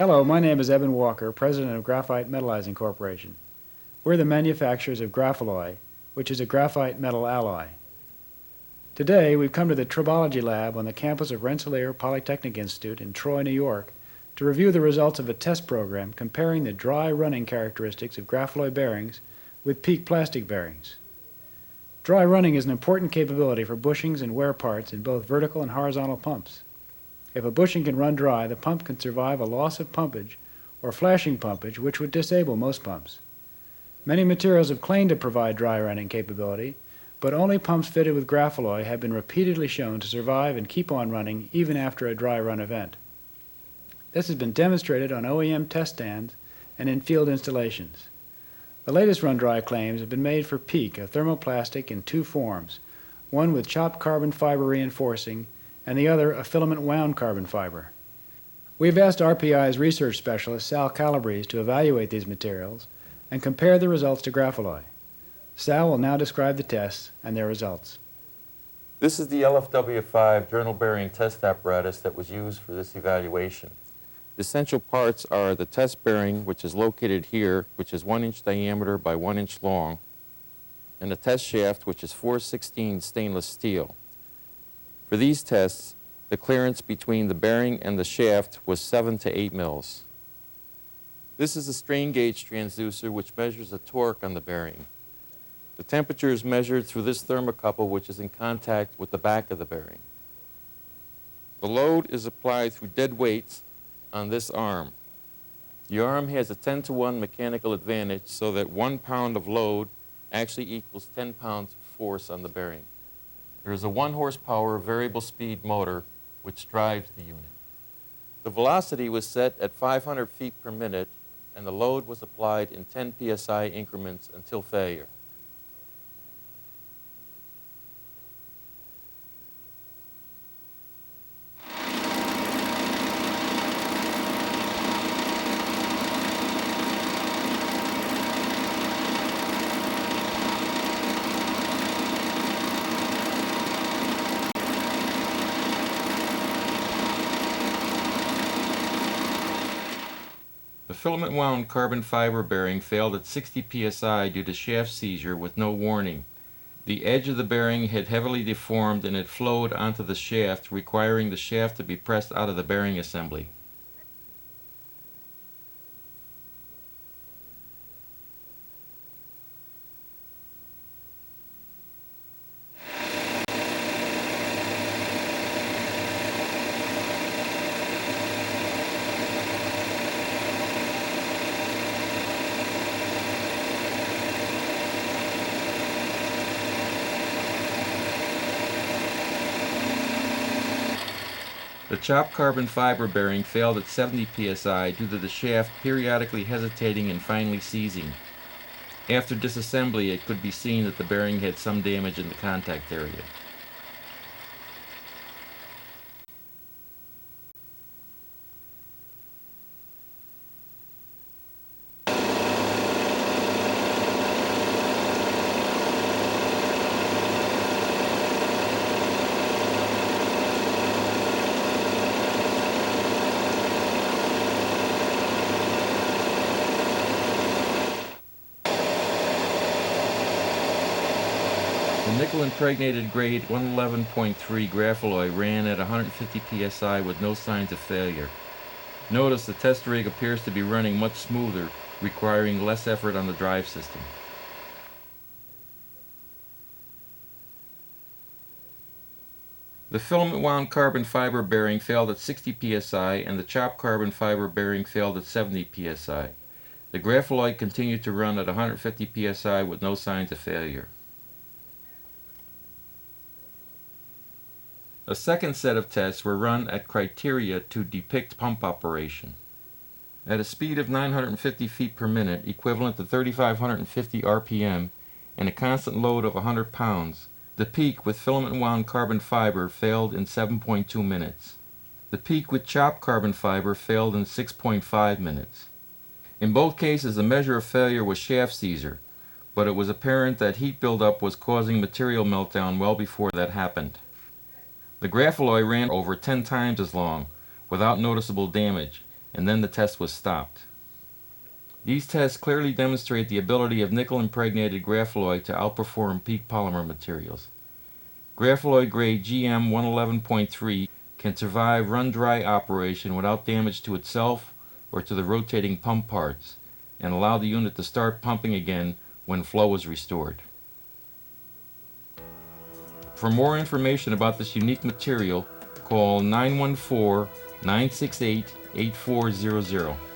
Hello, my name is Evan Walker, President of Graphite Metallizing Corporation. We're the manufacturers of Graphalloy, which is a graphite metal alloy. Today, we've come to the tribology lab on the campus of Rensselaer Polytechnic Institute in Troy, New York, to review the results of a test program comparing the dry running characteristics of Graphalloy bearings with PEEK plastic bearings. Dry running is an important capability for bushings and wear parts in both vertical and horizontal pumps. If a bushing can run dry, the pump can survive a loss of pumpage or flashing pumpage, which would disable most pumps. Many materials have claimed to provide dry running capability, but only pumps fitted with Graphalloy have been repeatedly shown to survive and keep on running even after a dry run event. This has been demonstrated on OEM test stands and in field installations. The latest run-dry claims have been made for PEEK, a thermoplastic in two forms, one with chopped carbon fiber reinforcing and the other a filament-wound carbon fiber. We've asked RPI's research specialist Sal Calabrese to evaluate these materials and compare the results to Graphalloy. Sal will now describe the tests and their results. This is the LFW5 journal bearing test apparatus that was used for this evaluation. The essential parts are the test bearing, which is located here, which is 1 inch diameter by 1 inch long, and the test shaft, which is 416 stainless steel. For these tests, the clearance between the bearing and the shaft was 7 to 8 mils. This is a strain gauge transducer which measures the torque on the bearing. The temperature is measured through this thermocouple, which is in contact with the back of the bearing. The load is applied through dead weights on this arm. The arm has a 10-to-1 mechanical advantage, so that 1 pound of load actually equals 10 pounds of force on the bearing. There is a 1 horsepower variable speed motor which drives the unit. The velocity was set at 500 feet per minute, and the load was applied in 10 psi increments until failure. The filament-wound carbon fiber bearing failed at 60 psi due to shaft seizure with no warning. The edge of the bearing had heavily deformed and it flowed onto the shaft, requiring the shaft to be pressed out of the bearing assembly. The chopped carbon fiber bearing failed at 70 psi due to the shaft periodically hesitating and finally seizing. After disassembly, it could be seen that the bearing had some damage in the contact area. The nickel-impregnated grade 111.3 Graphalloy ran at 150 psi with no signs of failure. Notice the test rig appears to be running much smoother, requiring less effort on the drive system. The filament-wound carbon fiber bearing failed at 60 psi and the chopped carbon fiber bearing failed at 70 psi. The Graphalloy continued to run at 150 psi with no signs of failure. A second set of tests were run at criteria to depict pump operation. At a speed of 950 feet per minute, equivalent to 3,550 RPM, and a constant load of 100 pounds, the PEEK with filament-wound carbon fiber failed in 7.2 minutes. The PEEK with chopped carbon fiber failed in 6.5 minutes. In both cases, the measure of failure was shaft seizure, but it was apparent that heat buildup was causing material meltdown well before that happened. The Graphalloy ran over 10 times as long, without noticeable damage, and then the test was stopped. These tests clearly demonstrate the ability of nickel-impregnated Graphalloy to outperform peak polymer materials. Graphalloy grade GM 111.3 can survive run-dry operation without damage to itself or to the rotating pump parts, and allow the unit to start pumping again when flow is restored. For more information about this unique material, call 914-968-8400.